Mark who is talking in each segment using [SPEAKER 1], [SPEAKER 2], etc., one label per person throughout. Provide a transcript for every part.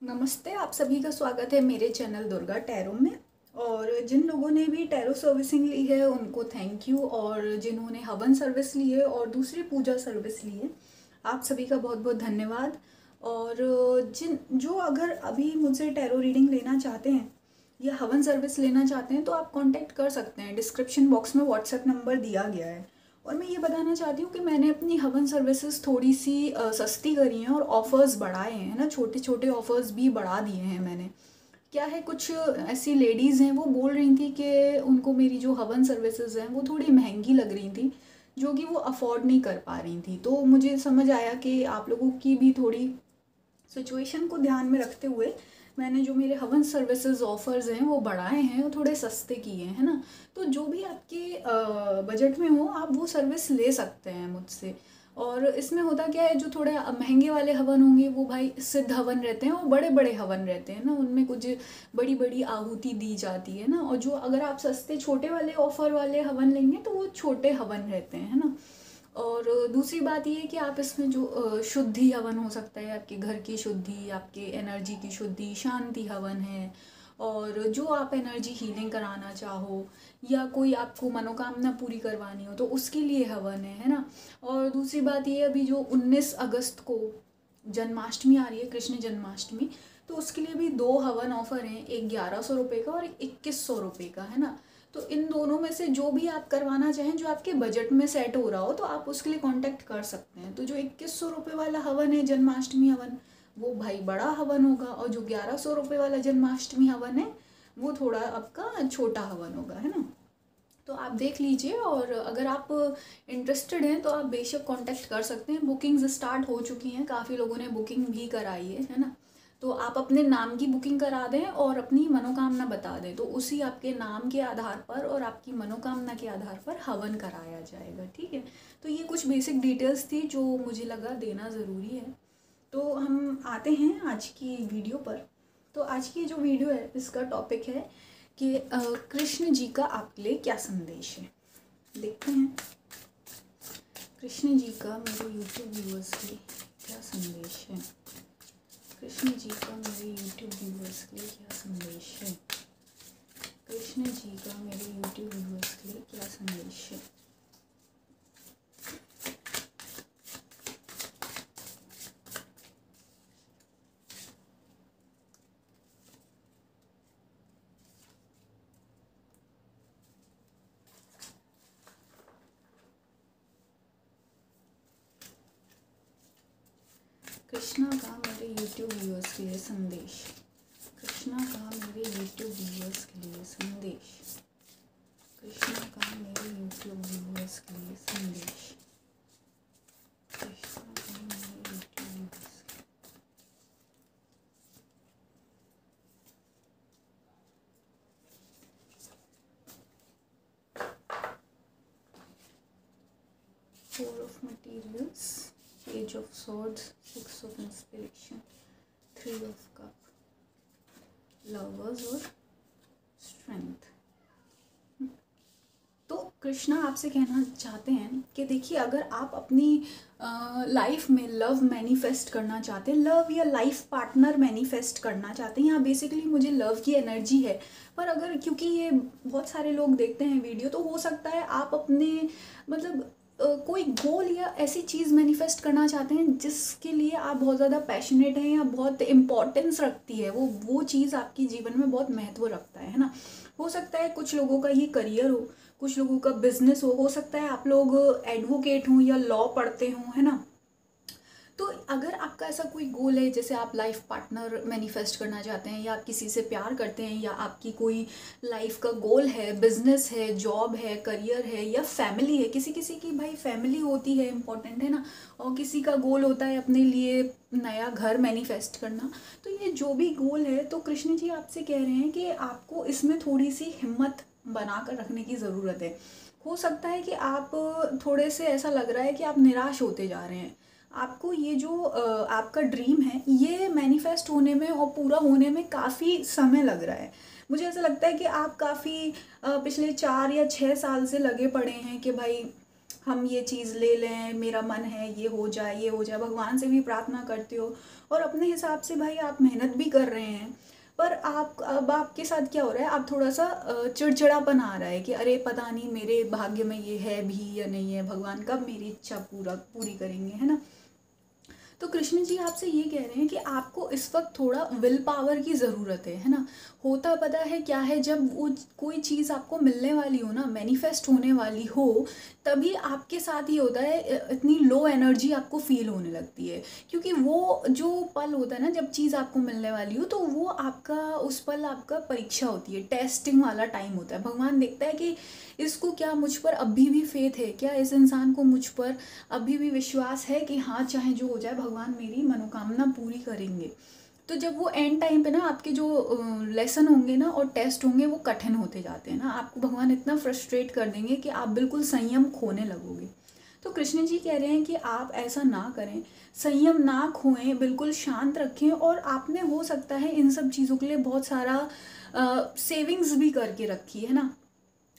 [SPEAKER 1] नमस्ते, आप सभी का स्वागत है मेरे चैनल दुर्गा टैरो में। और जिन लोगों ने भी टैरो सर्विसिंग ली है उनको थैंक यू, और जिन्होंने हवन सर्विस ली है और दूसरी पूजा सर्विस ली है आप सभी का बहुत बहुत धन्यवाद। और जिन जो अगर अभी मुझसे टैरो रीडिंग लेना चाहते हैं या हवन सर्विस लेना चाहते हैं तो आप कांटेक्ट कर सकते हैं। डिस्क्रिप्शन बॉक्स में व्हाट्सएप नंबर दिया गया है। और मैं ये बताना चाहती हूँ कि मैंने अपनी हवन सर्विसेज थोड़ी सी सस्ती करी हैं और ऑफ़र्स बढ़ाए हैं ना, छोटे छोटे ऑफ़र्स भी बढ़ा दिए हैं मैंने। क्या है, कुछ ऐसी लेडीज़ हैं वो बोल रही थी कि उनको मेरी जो हवन सर्विसेज हैं वो थोड़ी महंगी लग रही थी, जो कि वो अफोर्ड नहीं कर पा रही थी। तो मुझे समझ आया कि आप लोगों की भी थोड़ी सिचुएशन को ध्यान में रखते हुए मैंने जो मेरे हवन सर्विसेज ऑफर्स हैं वो बढ़ाए हैं और थोड़े सस्ते किए हैं, है ना। तो जो भी आपके बजट में हो आप वो सर्विस ले सकते हैं मुझसे। और इसमें होता क्या है, जो थोड़े महंगे वाले हवन होंगे वो भाई सिद्ध हवन रहते हैं, वो बड़े बड़े हवन रहते हैं ना, उनमें कुछ बड़ी बड़ी आहुति दी जाती है ना। और जो अगर आप सस्ते छोटे वाले ऑफर वाले हवन लेंगे तो वो छोटे हवन रहते हैं, है ना। और दूसरी बात ये है कि आप इसमें जो शुद्धि हवन हो सकता है, आपके घर की शुद्धि, आपके एनर्जी की शुद्धि, शांति हवन है। और जो आप एनर्जी हीलिंग कराना चाहो या कोई आपको मनोकामना पूरी करवानी हो तो उसके लिए हवन है ना। और दूसरी बात ये, अभी जो 19 अगस्त को जन्माष्टमी आ रही है, कृष्ण जन्माष्टमी, तो उसके लिए भी दो हवन ऑफर हैं, एक 1100 रुपये का और एक 2100 रुपये का, है ना। तो इन दोनों में से जो भी आप करवाना चाहें, जो आपके बजट में सेट हो रहा हो, तो आप उसके लिए कांटेक्ट कर सकते हैं। तो जो 2100 रुपये वाला हवन है जन्माष्टमी हवन, वो भाई बड़ा हवन होगा, और जो 1100 रुपये वाला जन्माष्टमी हवन है वो थोड़ा आपका छोटा हवन होगा, है ना। तो आप देख लीजिए, और अगर आप इंटरेस्टेड हैं तो आप बेशक कांटेक्ट कर सकते हैं। बुकिंग्स स्टार्ट हो चुकी हैं, काफ़ी लोगों ने बुकिंग भी कराई है ना। तो आप अपने नाम की बुकिंग करा दें और अपनी मनोकामना बता दें, तो उसी आपके नाम के आधार पर और आपकी मनोकामना के आधार पर हवन कराया जाएगा, ठीक है। तो ये कुछ बेसिक डिटेल्स थी जो मुझे लगा देना ज़रूरी है। तो हम आते हैं आज की वीडियो पर। तो आज की जो वीडियो है इसका टॉपिक है कि कृष्ण जी का आपके लिए क्या संदेश है। देखते हैं कृष्ण जी का मेरे यूट्यूब व्यूअर्स के लिए क्या संदेश है। कृष्ण जी का मेरे यूट्यूब व्यूअर्स के लिए क्या संदेश है। कृष्ण जी का मेरे यूट्यूब व्यूअर्स के लिए क्या संदेश है। कृष्णा का मेरे यूट्यूब व्यूअर्स के लिए संदेश। कृष्णा का मेरे यूट्यूब व्यूअर्स के लिए संदेश। कृष्णा का मेरे यूट्यूब व्यूअर्स के लिए संदेश। कृष्णा का मेरे यूट्यूब व्यूअर्स के लिए। 4 of materials, Page of swords, 6 of inspiration, 3 of cup, lovers और strength। तो कृष्णा आपसे कहना चाहते हैं कि देखिए, अगर आप अपनी लाइफ में लव मैनिफेस्ट करना चाहते हैं, लव या लाइफ पार्टनर मैनिफेस्ट करना चाहते हैं, यहाँ बेसिकली मुझे लव की एनर्जी है। पर अगर, क्योंकि ये बहुत सारे लोग देखते हैं वीडियो, तो हो सकता है आप अपने मतलब कोई गोल या ऐसी चीज़ मैनिफेस्ट करना चाहते हैं जिसके लिए आप बहुत ज़्यादा पैशनेट हैं या बहुत इम्पोर्टेंस रखती है, वो चीज़ आपकी जीवन में बहुत महत्व रखता है ना। हो सकता है कुछ लोगों का ये करियर हो, कुछ लोगों का बिजनेस हो सकता है आप लोग एडवोकेट हों या लॉ पढ़ते हों, है ना। तो अगर आपका ऐसा कोई गोल है, जैसे आप लाइफ पार्टनर मैनिफेस्ट करना चाहते हैं, या आप किसी से प्यार करते हैं, या आपकी कोई लाइफ का गोल है, बिजनेस है, जॉब है, करियर है, या फैमिली है, किसी किसी की भाई फैमिली होती है इम्पोर्टेंट, है ना। और किसी का गोल होता है अपने लिए नया घर मैनिफेस्ट करना। तो ये जो भी गोल है, तो कृष्ण जी आपसे कह रहे हैं कि आपको इसमें थोड़ी सी हिम्मत बना कर रखने की ज़रूरत है। हो सकता है कि आप थोड़े से, ऐसा लग रहा है कि आप निराश होते जा रहे हैं। आपको ये जो आपका ड्रीम है ये मैनिफेस्ट होने में और पूरा होने में काफ़ी समय लग रहा है। मुझे ऐसा लगता है कि आप काफ़ी पिछले 4 या 6 साल से लगे पड़े हैं कि भाई हम ये चीज़ ले लें, मेरा मन है ये हो जाए, ये हो जाए, भगवान से भी प्रार्थना करते हो और अपने हिसाब से भाई आप मेहनत भी कर रहे हैं। पर आप अब आपके साथ क्या हो रहा है, आप थोड़ा सा चिड़चिड़ापन आ रहा है कि अरे पता नहीं मेरे भाग्य में ये है भी या नहीं है, भगवान कब मेरी इच्छा पूरी करेंगे, है ना। तो कृष्ण जी आपसे ये कह रहे हैं कि आपको इस वक्त थोड़ा विल पावर की ज़रूरत है ना। होता पता है क्या है, जब वो कोई चीज़ आपको मिलने वाली हो ना, मैनिफेस्ट होने वाली हो, तभी आपके साथ ही होता है इतनी लो एनर्जी आपको फील होने लगती है। क्योंकि वो जो पल होता है ना जब चीज़ आपको मिलने वाली हो, तो वो आपका उस पल आपका परीक्षा होती है, टेस्टिंग वाला टाइम होता है। भगवान देखता है कि इसको क्या मुझ पर अभी भी फेथ है, क्या इस इंसान को मुझ पर अभी भी विश्वास है कि हाँ चाहे जो हो जाए भगवान मेरी मनोकामना पूरी करेंगे। तो जब वो एंड टाइम पे ना आपके जो लेसन होंगे ना और टेस्ट होंगे वो कठिन होते जाते हैं ना, आपको भगवान इतना फ्रस्ट्रेट कर देंगे कि आप बिल्कुल संयम खोने लगोगे। तो कृष्ण जी कह रहे हैं कि आप ऐसा ना करें, संयम ना खोएं, बिल्कुल शांत रखें। और आपने हो सकता है इन सब चीज़ों के लिए बहुत सारा सेविंग्स भी करके रखी है ना।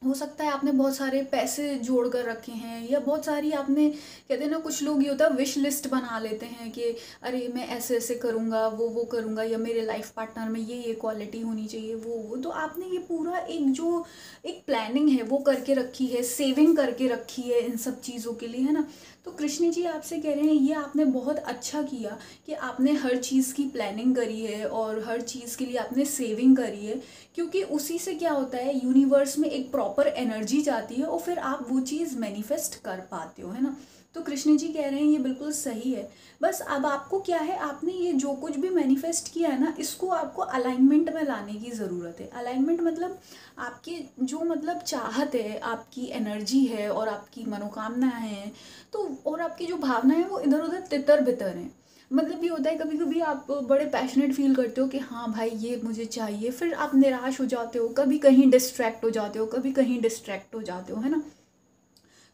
[SPEAKER 1] हो सकता है आपने बहुत सारे पैसे जोड़ कर रखे हैं, या बहुत सारी आपने, कहते हैं ना कुछ लोग ये होता है विश लिस्ट बना लेते हैं कि अरे मैं ऐसे ऐसे करूँगा, वो करूँगा, या मेरे लाइफ पार्टनर में ये क्वालिटी होनी चाहिए, वो तो आपने ये पूरा एक जो एक प्लानिंग है वो करके रखी है, सेविंग करके रखी है इन सब चीज़ों के लिए, है ना। तो कृष्ण जी आपसे कह रहे हैं ये आपने बहुत अच्छा किया कि आपने हर चीज़ की प्लानिंग करी है और हर चीज़ के लिए आपने सेविंग करी है। क्योंकि उसी से क्या होता है, यूनिवर्स में एक प्रॉपर एनर्जी जाती है और फिर आप वो चीज़ मैनिफेस्ट कर पाते हो, है ना। तो कृष्ण जी कह रहे हैं ये बिल्कुल सही है। बस अब आपको क्या है, आपने ये जो कुछ भी मैनिफेस्ट किया है ना, इसको आपको अलाइनमेंट में लाने की ज़रूरत है। अलाइनमेंट मतलब आपकी जो मतलब चाहत है, आपकी एनर्जी है और आपकी मनोकामना है, तो और आपकी जो भावना है वो इधर उधर तितर बितर हैं। मतलब ये होता है कभी कभी आप बड़े पैशनेट फील करते हो कि हाँ भाई ये मुझे चाहिए, फिर आप निराश हो जाते हो, कभी कहीं डिस्ट्रैक्ट हो जाते हो, कभी कहीं डिस्ट्रैक्ट हो जाते हो, है ना।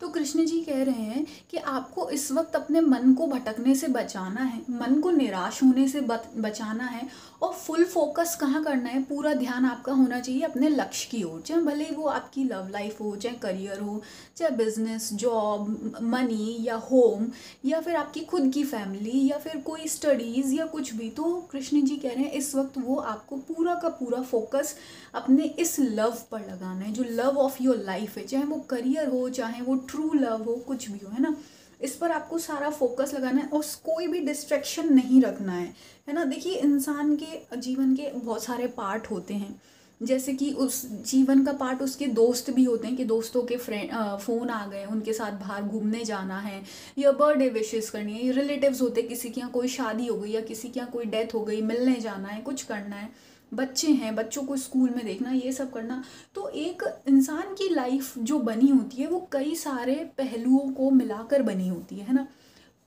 [SPEAKER 1] तो कृष्ण जी कह रहे हैं कि आपको इस वक्त अपने मन को भटकने से बचाना है, मन को निराश होने से बचाना है, और फुल फोकस कहाँ करना है, पूरा ध्यान आपका होना चाहिए अपने लक्ष्य की ओर। चाहे भले ही वो आपकी लव लाइफ हो, चाहे करियर हो, चाहे बिजनेस, जॉब, मनी या होम, या फिर आपकी खुद की फैमिली, या फिर कोई स्टडीज़ या कुछ भी। तो कृष्ण जी कह रहे हैं इस वक्त वो आपको पूरा का पूरा फोकस अपने इस लव पर लगाना है, जो लव ऑफ योर लाइफ है, चाहे वो करियर हो, चाहे वो ट्रू लव हो, कुछ भी हो, है ना। इस पर आपको सारा फोकस लगाना है और कोई भी डिस्ट्रैक्शन नहीं रखना है ना। देखिए इंसान के जीवन के बहुत सारे पार्ट होते हैं, जैसे कि उस जीवन का पार्ट उसके दोस्त भी होते हैं कि दोस्तों के फ़ोन आ गए, उनके साथ बाहर घूमने जाना है, या बर्थडे विशेस करनी है, रिलेटिव्स होते हैं, किसी के यहाँ कोई शादी हो गई या किसी के यहाँ कोई डेथ हो गई, मिलने जाना है, कुछ करना है, बच्चे हैं, बच्चों को स्कूल में देखना, ये सब करना। तो एक इंसान की लाइफ जो बनी होती है वो कई सारे पहलुओं को मिलाकर बनी होती है ना,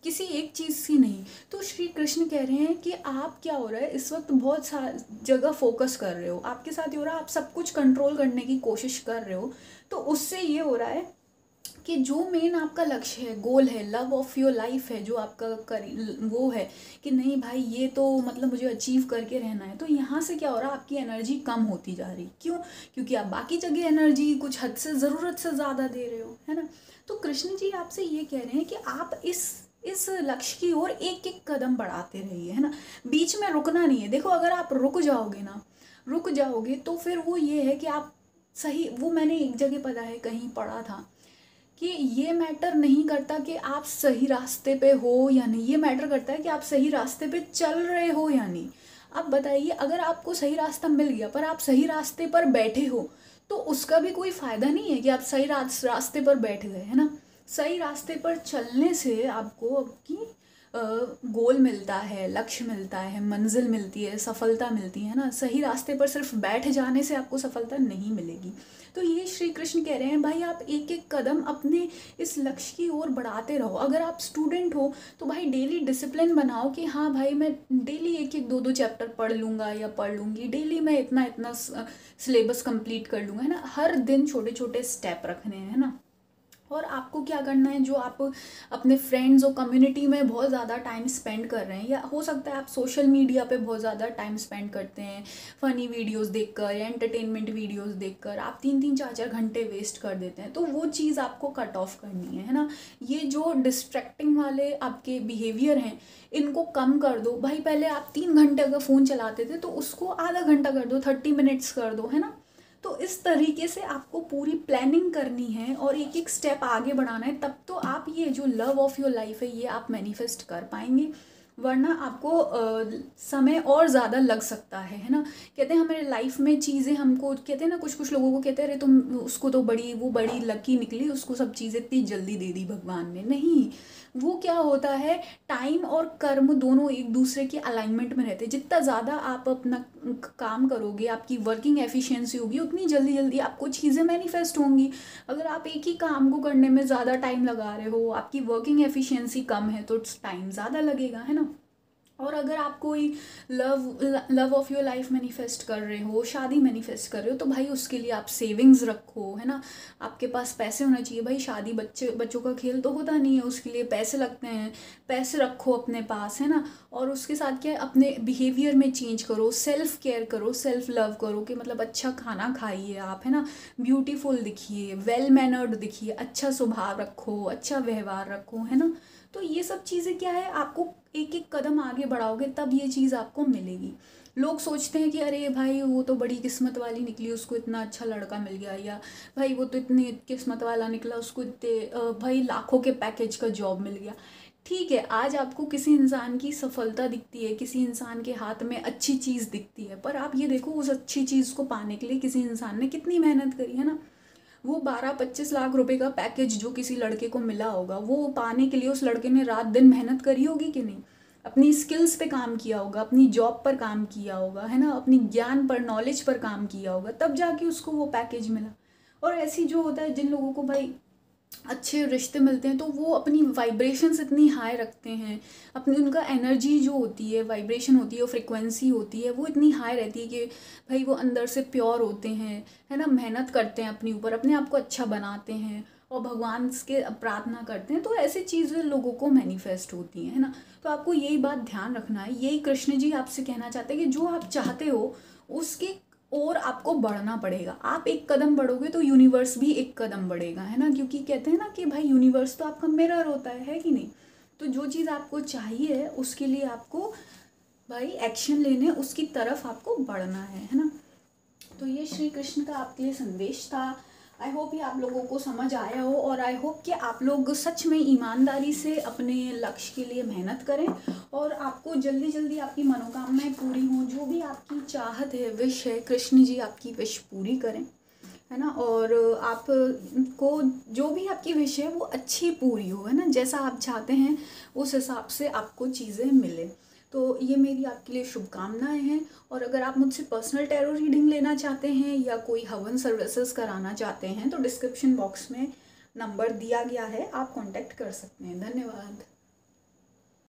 [SPEAKER 1] किसी एक चीज़ से नहीं। तो श्री कृष्ण कह रहे हैं कि आप क्या हो रहा है इस वक्त, बहुत सा जगह फोकस कर रहे हो, आपके साथ ये हो रहा है, आप सब कुछ कंट्रोल करने की कोशिश कर रहे हो। तो उससे ये हो रहा है कि जो मेन आपका लक्ष्य है, गोल है, लव ऑफ योर लाइफ है, जो आपका वो है कि नहीं भाई ये तो मतलब मुझे अचीव करके रहना है, तो यहाँ से क्या हो रहा है, आपकी एनर्जी कम होती जा रही। क्यों? क्योंकि आप बाकी जगह एनर्जी कुछ हद से ज़रूरत से ज़्यादा दे रहे हो, है ना। तो कृष्ण जी आपसे ये कह रहे हैं कि आप इस लक्ष्य की ओर एक एक कदम बढ़ाते रहिए, है ना। बीच में रुकना नहीं है। देखो अगर आप रुक जाओगे तो फिर वो ये है कि आप सही, वो मैंने एक जगह पता है कहीं पढ़ा था कि ये मैटर नहीं करता कि आप सही रास्ते पे हो या नहीं, ये मैटर करता है कि आप सही रास्ते पे चल रहे हो या नहीं। अब बताइए अगर आपको सही रास्ता मिल गया पर आप सही रास्ते पर बैठे हो, तो उसका भी कोई फ़ायदा नहीं है कि आप सही रास्ते पर बैठ गए, है ना। सही रास्ते पर चलने से आपको आपकी गोल मिलता है, लक्ष्य मिलता है, मंजिल मिलती है, सफलता मिलती है ना। सही रास्ते पर सिर्फ बैठ जाने से आपको सफलता नहीं मिलेगी। तो ये श्री कृष्ण कह रहे हैं भाई आप एक एक कदम अपने इस लक्ष्य की ओर बढ़ाते रहो। अगर आप स्टूडेंट हो तो भाई डेली डिसिप्लिन बनाओ कि हाँ भाई मैं डेली एक एक दो दो चैप्टर पढ़ लूँगा या पढ़ लूँगी, डेली मैं इतना इतना सिलेबस कंप्लीट कर लूँगा, है ना। हर दिन छोटे छोटे स्टेप रखने हैं, है ना। और आपको क्या करना है, जो आप अपने फ्रेंड्स और कम्युनिटी में बहुत ज़्यादा टाइम स्पेंड कर रहे हैं, या हो सकता है आप सोशल मीडिया पे बहुत ज़्यादा टाइम स्पेंड करते हैं फ़नी वीडियोस देखकर या एंटरटेनमेंट वीडियोस देखकर, आप 3-3 4-4 घंटे वेस्ट कर देते हैं, तो वो चीज़ आपको कट ऑफ करनी है ना। ये जो डिस्ट्रैक्टिंग वाले आपके बिहेवियर हैं, इनको कम कर दो भाई। पहले आप 3 घंटे अगर फ़ोन चलाते थे तो उसको आधा घंटा कर दो, 30 मिनट्स कर दो, है ना। तो इस तरीके से आपको पूरी प्लानिंग करनी है और एक एक स्टेप आगे बढ़ाना है, तब तो आप ये जो लव ऑफ योर लाइफ है ये आप मैनिफेस्ट कर पाएंगे। वरना आपको समय और ज़्यादा लग सकता है ना। कहते हैं हमारे लाइफ में चीज़ें, हमको कहते हैं ना, कुछ कुछ लोगों को कहते हैं अरे तुम उसको तो वो बड़ी लकी निकली, उसको सब चीज़ें इतनी जल्दी दे दी भगवान ने। नहीं, वो क्या होता है, टाइम और कर्म दोनों एक दूसरे के अलाइनमेंट में रहते हैं। जितना ज़्यादा आप अपना काम करोगे, आपकी वर्किंग एफिशिएंसी होगी, उतनी जल्दी जल्दी आपको चीज़ें मैनिफेस्ट होंगी। अगर आप एक ही काम को करने में ज़्यादा टाइम लगा रहे हो, आपकी वर्किंग एफिशिएंसी कम है, तो टाइम ज़्यादा लगेगा, है ना। और अगर आप कोई love of your life manifest कर रहे हो, शादी मैनिफेस्ट कर रहे हो, तो भाई उसके लिए आप सेविंग्स रखो, है ना। आपके पास पैसे होना चाहिए भाई। शादी बच्चों का खेल तो होता नहीं है, उसके लिए पैसे लगते हैं। पैसे रखो अपने पास, है ना। और उसके साथ क्या है, अपने बिहेवियर में चेंज करो, सेल्फ केयर करो, सेल्फ लव करो, कि मतलब अच्छा खाना खाइए आप, है ना, ब्यूटीफुल दिखिए, वेल मैनर्ड दिखिए, अच्छा स्वभाव रखो, अच्छा व्यवहार रखो, है ना। तो ये सब चीज़ें क्या है, आपको एक एक कदम आगे बढ़ाओगे तब ये चीज़ आपको मिलेगी। लोग सोचते हैं कि अरे भाई वो तो बड़ी किस्मत वाली निकली, उसको इतना अच्छा लड़का मिल गया, या भाई वो तो इतनी किस्मत वाला निकला, उसको इतने भाई लाखों के पैकेज का जॉब मिल गया। ठीक है, आज आपको किसी इंसान की सफलता दिखती है, किसी इंसान के हाथ में अच्छी चीज़ दिखती है, पर आप ये देखो उस अच्छी चीज़ को पाने के लिए किसी इंसान ने कितनी मेहनत करी है ना। वो 12-25 लाख रुपए का पैकेज जो किसी लड़के को मिला होगा, वो पाने के लिए उस लड़के ने रात दिन मेहनत करी होगी कि नहीं। अपनी स्किल्स पे काम किया होगा, अपनी जॉब पर काम किया होगा, है ना, अपनी ज्ञान पर, नॉलेज पर काम किया होगा, तब जाके उसको वो पैकेज मिला। और ऐसी जो होता है, जिन लोगों को भाई अच्छे रिश्ते मिलते हैं, तो वो अपनी वाइब्रेशंस इतनी हाई रखते हैं, अपनी उनका एनर्जी जो होती है, वाइब्रेशन होती है, फ्रिक्वेंसी होती है, वो इतनी हाई रहती है कि भाई वो अंदर से प्योर होते हैं, है ना, मेहनत करते हैं अपने ऊपर, अपने आप को अच्छा बनाते हैं और भगवान के प्रार्थना करते हैं, तो ऐसी चीज़ें लोगों को मैनिफेस्ट होती हैं, है ना। तो आपको यही बात ध्यान रखना है। यही कृष्ण जी आपसे कहना चाहते हैं कि जो आप चाहते हो उसके और आपको बढ़ना पड़ेगा। आप एक कदम बढ़ोगे तो यूनिवर्स भी एक कदम बढ़ेगा, है ना। क्योंकि कहते हैं ना कि भाई यूनिवर्स तो आपका मिरर होता है कि नहीं। तो जो चीज़ आपको चाहिए उसके लिए आपको भाई एक्शन लेने, उसकी तरफ आपको बढ़ना है ना। तो ये श्री कृष्ण का आपके लिए संदेश था। आई होप ये आप लोगों को समझ आया हो, और आई होप कि आप लोग सच में ईमानदारी से अपने लक्ष्य के लिए मेहनत करें और आपको जल्दी जल्दी आपकी मनोकामनाएं पूरी हों। जो भी आपकी चाहत है, विश है, कृष्ण जी आपकी विश पूरी करें, है ना। और आपको जो भी आपकी विश है वो अच्छी पूरी हो, है ना, जैसा आप चाहते हैं उस हिसाब से आपको चीज़ें मिले। तो ये मेरी आपके लिए शुभकामनाएं हैं। और अगर आप मुझसे पर्सनल टैरो रीडिंग लेना चाहते हैं या कोई हवन सर्विसेज कराना चाहते हैं, तो डिस्क्रिप्शन बॉक्स में नंबर दिया गया है, आप कांटेक्ट कर सकते हैं। धन्यवाद।